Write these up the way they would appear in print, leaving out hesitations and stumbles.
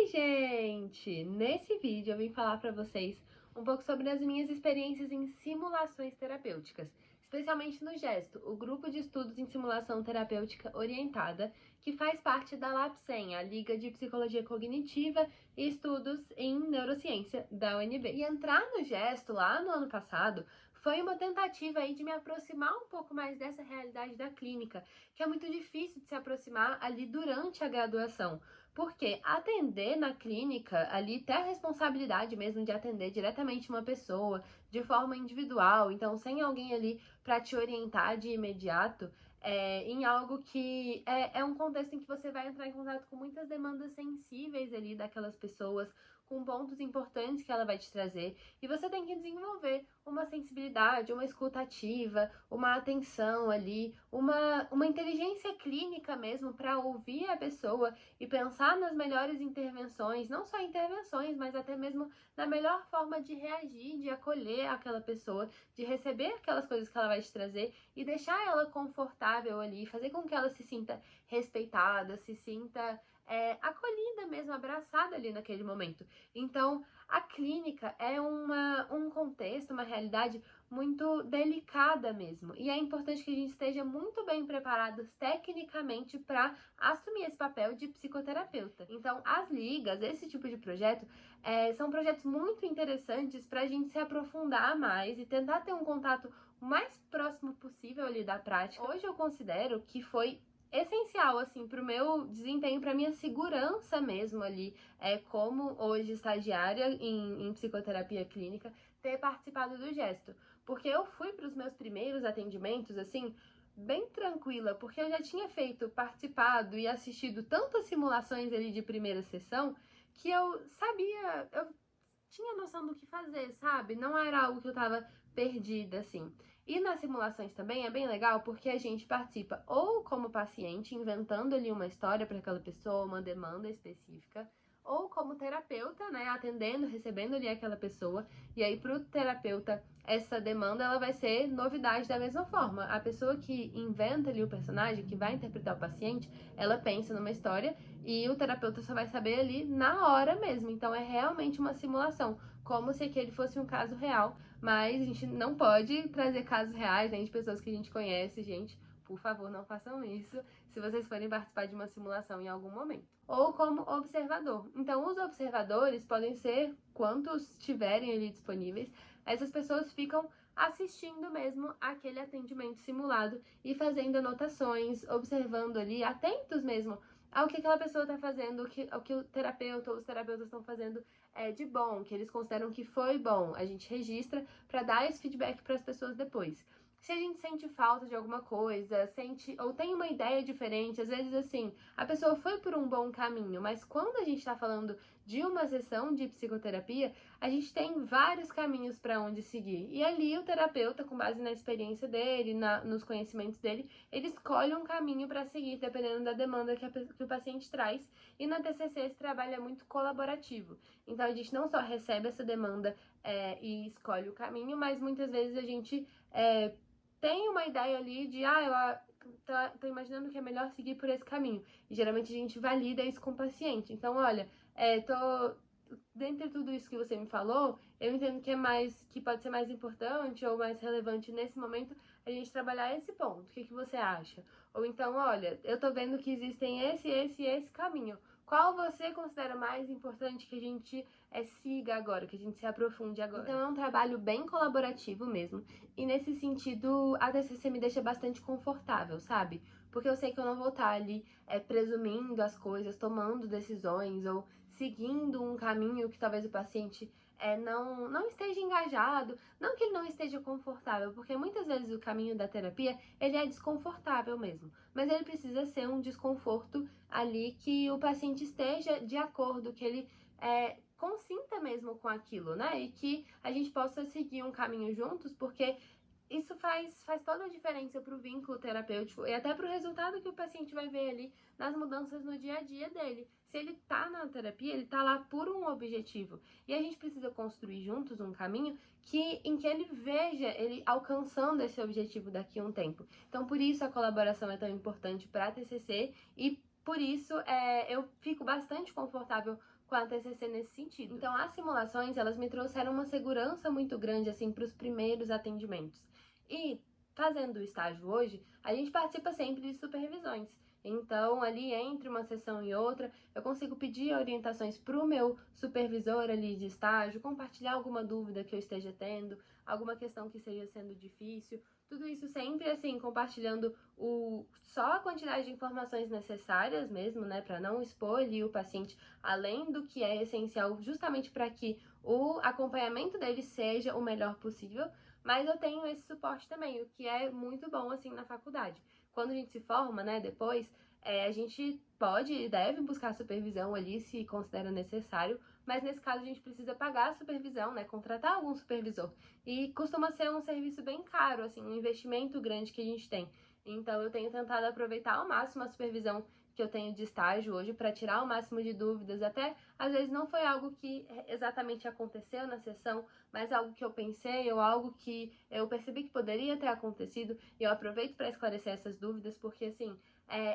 Oi, gente! Nesse vídeo eu vim falar para vocês um pouco sobre as minhas experiências em simulações terapêuticas, especialmente no GESTO, o Grupo de Estudos em Simulação Terapêutica Orientada, que faz parte da LAPSEM, a Liga de Psicologia Cognitiva e Estudos em Neurociência da UNB. E entrar no GESTO lá no ano passado foi uma tentativa aí de me aproximar um pouco mais dessa realidade da clínica, que é muito difícil de se aproximar ali durante a graduação. Porque atender na clínica, ali tem a responsabilidade mesmo de atender diretamente uma pessoa, de forma individual, então sem alguém ali para te orientar de imediato, em algo que é um contexto em que você vai entrar em contato com muitas demandas sensíveis ali daquelas pessoas, com pontos importantes que ela vai te trazer, e você tem que desenvolver uma sensibilidade, uma escuta ativa, uma atenção ali, uma inteligência clínica mesmo para ouvir a pessoa e pensar nas melhores intervenções, não só intervenções, mas até mesmo na melhor forma de reagir, de acolher aquela pessoa, de receber aquelas coisas que ela vai te trazer e deixar ela confortável ali, fazer com que ela se sinta respeitada, se sinta acolhida mesmo, abraçada ali naquele momento. Então, a clínica é um contexto, uma realidade muito delicada mesmo. E é importante que a gente esteja muito bem preparados tecnicamente para assumir esse papel de psicoterapeuta. Então, as ligas, esse tipo de projeto, são projetos muito interessantes para a gente se aprofundar mais e tentar ter um contato o mais próximo possível ali da prática. Hoje eu considero que foi essencial, assim, pro meu desempenho, pra minha segurança mesmo ali, como hoje estagiária em psicoterapia clínica, ter participado do GESTO. Porque eu fui pros meus primeiros atendimentos, assim, bem tranquila, porque eu já tinha participado e assistido tantas simulações ali de primeira sessão, que eu sabia, eu tinha noção do que fazer, sabe? Não era algo que eu tava perdida, assim. E nas simulações também é bem legal porque a gente participa ou como paciente, inventando ali uma história para aquela pessoa, uma demanda específica, ou como terapeuta, né, atendendo, recebendo ali aquela pessoa, e aí pro terapeuta essa demanda ela vai ser novidade da mesma forma. A pessoa que inventa ali o personagem, que vai interpretar o paciente, ela pensa numa história e o terapeuta só vai saber ali na hora mesmo. Então é realmente uma simulação, como se aquele fosse um caso real, mas a gente não pode trazer casos reais, né, de pessoas que a gente conhece, gente. Por favor, não façam isso se vocês forem participar de uma simulação em algum momento. Ou como observador. Então, os observadores podem ser quantos tiverem ali disponíveis. Essas pessoas ficam assistindo mesmo aquele atendimento simulado e fazendo anotações, observando ali, atentos mesmo ao que aquela pessoa está fazendo, ao que o terapeuta ou os terapeutas estão fazendo de bom, que eles consideram que foi bom. A gente registra para dar esse feedback para as pessoas depois. Se a gente sente falta de alguma coisa, sente ou tem uma ideia diferente, às vezes assim, a pessoa foi por um bom caminho, mas quando a gente está falando de uma sessão de psicoterapia, a gente tem vários caminhos para onde seguir. E ali o terapeuta, com base na experiência dele, nos conhecimentos dele, ele escolhe um caminho para seguir, dependendo da demanda que o paciente traz. E na TCC esse trabalho é muito colaborativo. Então a gente não só recebe essa demanda e escolhe o caminho, mas muitas vezes a gente tem uma ideia ali de, eu tô imaginando que é melhor seguir por esse caminho. E geralmente a gente valida isso com o paciente. Então, olha, dentre tudo isso que você me falou, eu entendo que pode ser mais importante ou mais relevante nesse momento a gente trabalhar esse ponto. O que você acha? Ou então, olha, eu tô vendo que existem esse caminho. Qual você considera mais importante que a gente siga agora, que a gente se aprofunde agora? Então é um trabalho bem colaborativo mesmo. E nesse sentido, a TCC me deixa bastante confortável, sabe? Porque eu sei que eu não vou estar ali presumindo as coisas, tomando decisões ou seguindo um caminho que talvez o paciente não esteja engajado, não que ele não esteja confortável, porque muitas vezes o caminho da terapia, ele é desconfortável mesmo, mas ele precisa ser um desconforto ali que o paciente esteja de acordo, que ele consinta mesmo com aquilo, né? E que a gente possa seguir um caminho juntos, porque isso faz toda a diferença para o vínculo terapêutico e até para o resultado que o paciente vai ver ali nas mudanças no dia a dia dele. Se ele tá na terapia, ele tá lá por um objetivo. E a gente precisa construir juntos um caminho em que ele veja ele alcançando esse objetivo daqui a um tempo. Então, por isso a colaboração é tão importante para a TCC e por isso, eu fico bastante confortável com a TCC nesse sentido. Então, as simulações, elas me trouxeram uma segurança muito grande, assim, para os primeiros atendimentos. E, fazendo o estágio hoje, a gente participa sempre de supervisões. Então, ali entre uma sessão e outra, eu consigo pedir orientações para o meu supervisor ali de estágio, compartilhar alguma dúvida que eu esteja tendo, alguma questão que esteja sendo difícil. Tudo isso sempre, assim, compartilhando só a quantidade de informações necessárias mesmo, né, para não expor ali o paciente além do que é essencial, justamente para que o acompanhamento dele seja o melhor possível. Mas eu tenho esse suporte também, o que é muito bom, assim, na faculdade. Quando a gente se forma, né, depois, a gente pode e deve buscar supervisão ali, se considera necessário, mas nesse caso a gente precisa pagar a supervisão, né, contratar algum supervisor. E costuma ser um serviço bem caro, assim, um investimento grande que a gente tem. Então eu tenho tentado aproveitar ao máximo a supervisão que eu tenho de estágio hoje para tirar o máximo de dúvidas. Até às vezes não foi algo que exatamente aconteceu na sessão, mas algo que eu pensei ou algo que eu percebi que poderia ter acontecido, e eu aproveito para esclarecer essas dúvidas, porque assim,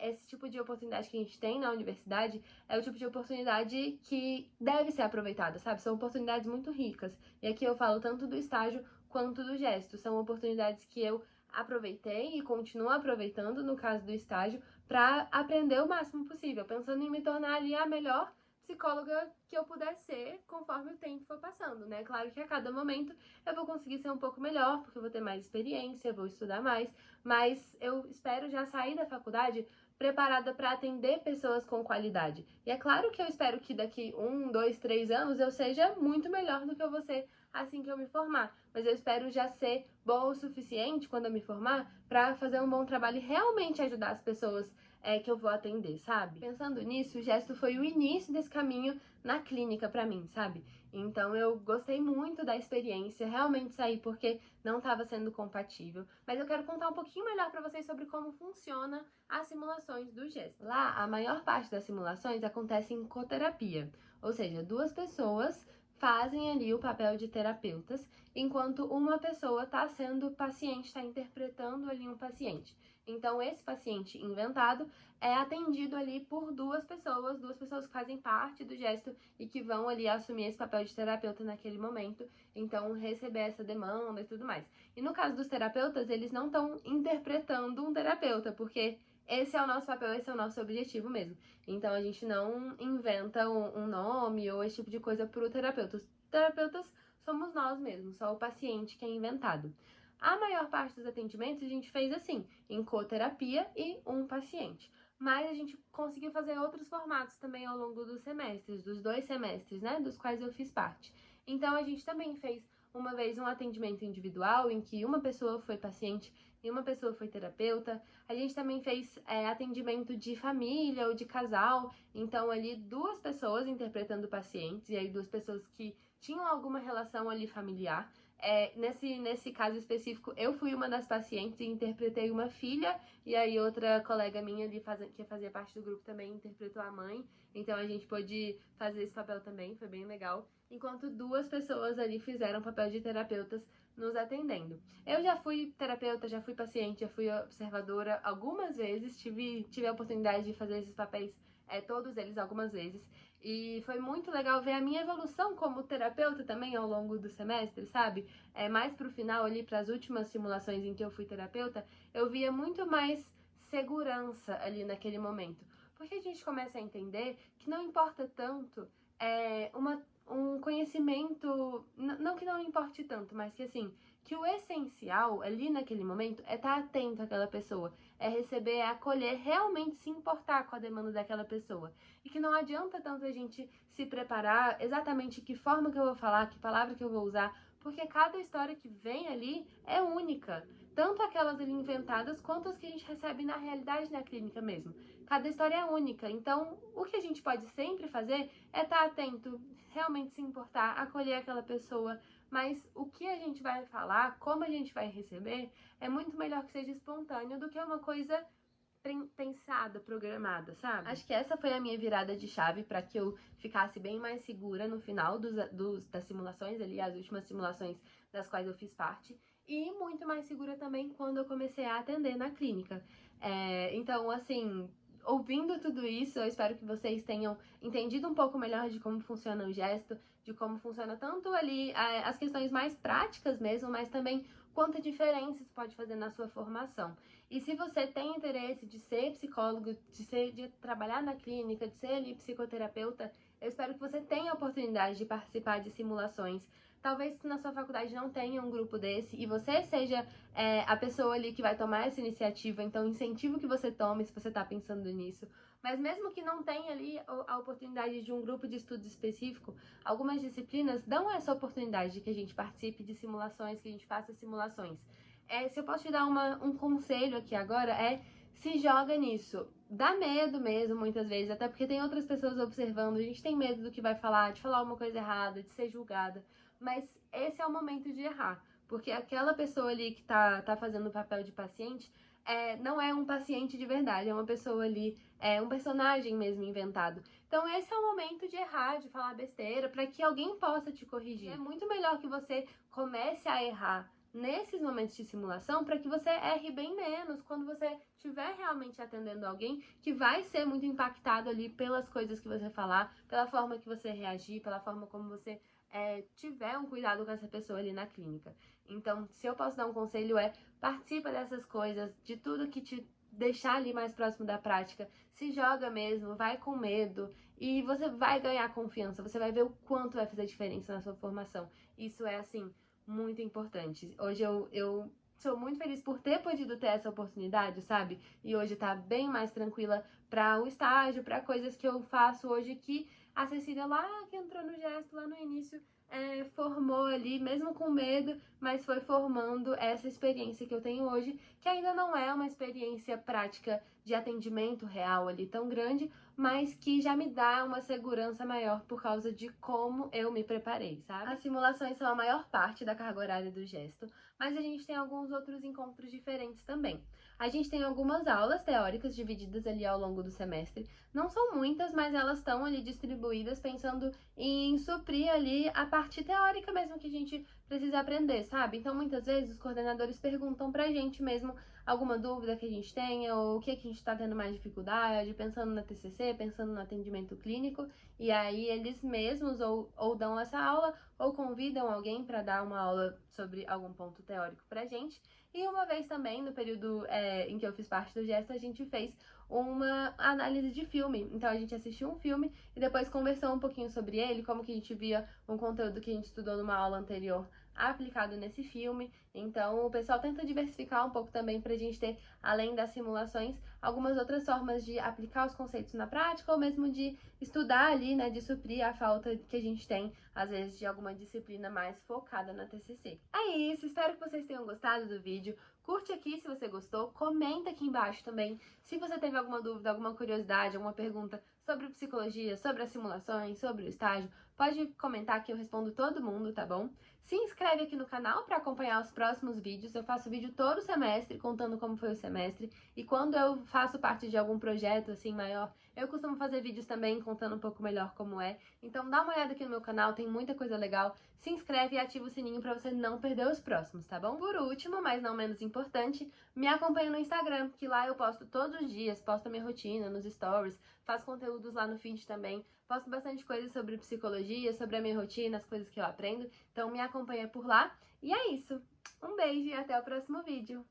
esse tipo de oportunidade que a gente tem na universidade é o tipo de oportunidade que deve ser aproveitada, sabe? São oportunidades muito ricas. E aqui eu falo tanto do estágio quanto do gesto. São oportunidades que eu aproveitei e continuo aproveitando no caso do estágio para aprender o máximo possível, pensando em me tornar ali a melhor psicóloga que eu puder ser conforme o tempo for passando, né? Claro que a cada momento eu vou conseguir ser um pouco melhor, porque eu vou ter mais experiência, vou estudar mais, mas eu espero já sair da faculdade preparada para atender pessoas com qualidade. E é claro que eu espero que daqui 1, 2, 3 anos eu seja muito melhor do que eu vou ser assim que eu me formar, mas eu espero já ser boa o suficiente quando eu me formar para fazer um bom trabalho e realmente ajudar as pessoas que eu vou atender, sabe? Pensando nisso, o gesto foi o início desse caminho na clínica pra mim, sabe? Então eu gostei muito da experiência, realmente saí porque não estava sendo compatível, mas eu quero contar um pouquinho melhor pra vocês sobre como funciona as simulações do gesto. Lá, a maior parte das simulações acontece em coterapia, ou seja, duas pessoas fazem ali o papel de terapeutas, enquanto uma pessoa está sendo paciente, está interpretando ali um paciente. Então, esse paciente inventado é atendido ali por duas pessoas que fazem parte do gesto e que vão ali assumir esse papel de terapeuta naquele momento, então receber essa demanda e tudo mais. E no caso dos terapeutas, eles não estão interpretando um terapeuta, porque esse é o nosso papel, esse é o nosso objetivo mesmo. Então a gente não inventa um nome ou esse tipo de coisa para o terapeuta. Os terapeutas somos nós mesmos, só o paciente que é inventado. A maior parte dos atendimentos a gente fez assim, em coterapia e um paciente. Mas a gente conseguiu fazer outros formatos também ao longo dos semestres, dos 2 semestres, né, dos quais eu fiz parte. Então a gente também fez uma vez um atendimento individual em que uma pessoa foi paciente e uma pessoa foi terapeuta. A gente também fez atendimento de família ou de casal, então ali duas pessoas interpretando pacientes e aí duas pessoas que tinham alguma relação ali familiar. Nesse caso específico, eu fui uma das pacientes e interpretei uma filha, e aí outra colega minha ali que fazia parte do grupo também interpretou a mãe, então a gente pôde fazer esse papel também, foi bem legal, enquanto duas pessoas ali fizeram papel de terapeutas nos atendendo. Eu já fui terapeuta, já fui paciente, já fui observadora algumas vezes, tive a oportunidade de fazer esses papéis, todos eles algumas vezes, e foi muito legal ver a minha evolução como terapeuta também ao longo do semestre, sabe? Mais pro final ali, para as últimas simulações em que eu fui terapeuta, eu via muito mais segurança ali naquele momento. Porque a gente começa a entender que não importa tanto um conhecimento, não que não importe tanto, mas que assim, que o essencial ali naquele momento é estar atento àquela pessoa, é receber, é acolher, realmente se importar com a demanda daquela pessoa. E que não adianta tanto a gente se preparar exatamente que forma que eu vou falar, que palavra que eu vou usar, porque cada história que vem ali é única. Tanto aquelas ali inventadas, quanto as que a gente recebe na realidade na clínica mesmo. Cada história é única, então o que a gente pode sempre fazer é estar atento, realmente se importar, acolher aquela pessoa, mas o que a gente vai falar, como a gente vai receber, é muito melhor que seja espontâneo do que uma coisa pensada, programada, sabe? Acho que essa foi a minha virada de chave para que eu ficasse bem mais segura no final das simulações ali, as últimas simulações das quais eu fiz parte, e muito mais segura também quando eu comecei a atender na clínica. Então, assim, ouvindo tudo isso, eu espero que vocês tenham entendido um pouco melhor de como funciona o gesto, de como funciona tanto ali as questões mais práticas mesmo, mas também quanta diferença isso pode fazer na sua formação. E se você tem interesse de ser psicólogo, de trabalhar na clínica, de ser ali psicoterapeuta, eu espero que você tenha a oportunidade de participar de simulações. Talvez na sua faculdade não tenha um grupo desse e você seja a pessoa ali que vai tomar essa iniciativa, então incentivo que você tome se você está pensando nisso. Mas mesmo que não tenha ali a oportunidade de um grupo de estudos específico, algumas disciplinas dão essa oportunidade de que a gente participe de simulações, que a gente faça simulações. Se eu posso te dar um conselho aqui agora, se joga nisso. Dá medo mesmo, muitas vezes, até porque tem outras pessoas observando, a gente tem medo do que vai falar, de falar uma coisa errada, de ser julgada, mas esse é o momento de errar, porque aquela pessoa ali que tá fazendo o papel de paciente, não é um paciente de verdade, é uma pessoa ali, é um personagem mesmo inventado. Então esse é o momento de errar, de falar besteira, para que alguém possa te corrigir. É muito melhor que você comece a errar nesses momentos de simulação para que você erre bem menos quando você estiver realmente atendendo alguém que vai ser muito impactado ali pelas coisas que você falar, pela forma que você reagir, pela forma como você tiver um cuidado com essa pessoa ali na clínica. Então, se eu posso dar um conselho participa dessas coisas, de tudo que te deixar ali mais próximo da prática, se joga mesmo, vai com medo e você vai ganhar confiança, você vai ver o quanto vai fazer diferença na sua formação. Isso é, assim, muito importante. Hoje eu sou muito feliz por ter podido ter essa oportunidade, sabe? E hoje tá bem mais tranquila para o estágio, para coisas que eu faço hoje que a Cecília lá, que entrou no gesto lá no início, formou ali, mesmo com medo, mas foi formando essa experiência que eu tenho hoje, que ainda não é uma experiência prática de atendimento real ali tão grande, mas que já me dá uma segurança maior por causa de como eu me preparei, sabe? As simulações são a maior parte da carga horária do gesto, mas a gente tem alguns outros encontros diferentes também. A gente tem algumas aulas teóricas divididas ali ao longo do semestre. Não são muitas, mas elas estão ali distribuídas pensando em suprir ali a parte teórica mesmo que a gente precisa aprender, sabe? Então, muitas vezes, os coordenadores perguntam pra gente mesmo alguma dúvida que a gente tenha, ou o que a gente tá tendo mais dificuldade, pensando na TCC, pensando no atendimento clínico, e aí eles mesmos ou dão essa aula, ou convidam alguém para dar uma aula sobre algum ponto teórico pra gente. E uma vez também, no período em que eu fiz parte do gesto, a gente fez uma análise de filme. Então a gente assistiu um filme e depois conversou um pouquinho sobre ele, como que a gente via um conteúdo que a gente estudou numa aula anterior aplicado nesse filme. Então o pessoal tenta diversificar um pouco também pra gente ter, além das simulações, algumas outras formas de aplicar os conceitos na prática ou mesmo de estudar ali, né, de suprir a falta que a gente tem, às vezes, de alguma disciplina mais focada na TCC. É isso, espero que vocês tenham gostado do vídeo. Curte aqui se você gostou, comenta aqui embaixo também se você teve alguma dúvida, alguma curiosidade, alguma pergunta sobre psicologia, sobre as simulações, sobre o estágio, pode comentar que eu respondo todo mundo, tá bom? Se inscreve aqui no canal para acompanhar os próximos vídeos. Eu faço vídeo todo semestre contando como foi o semestre, e quando eu faço parte de algum projeto assim maior, eu costumo fazer vídeos também contando um pouco melhor como é. Então dá uma olhada aqui no meu canal, tem muita coisa legal. Se inscreve e ativa o sininho para você não perder os próximos, tá bom? Por último, mas não menos importante, me acompanha no Instagram, que lá eu posto todos os dias, posto a minha rotina nos stories, faço conteúdos lá no feed também, posto bastante coisa sobre psicologia, sobre a minha rotina, as coisas que eu aprendo, então me acompanha por lá. E é isso, um beijo e até o próximo vídeo!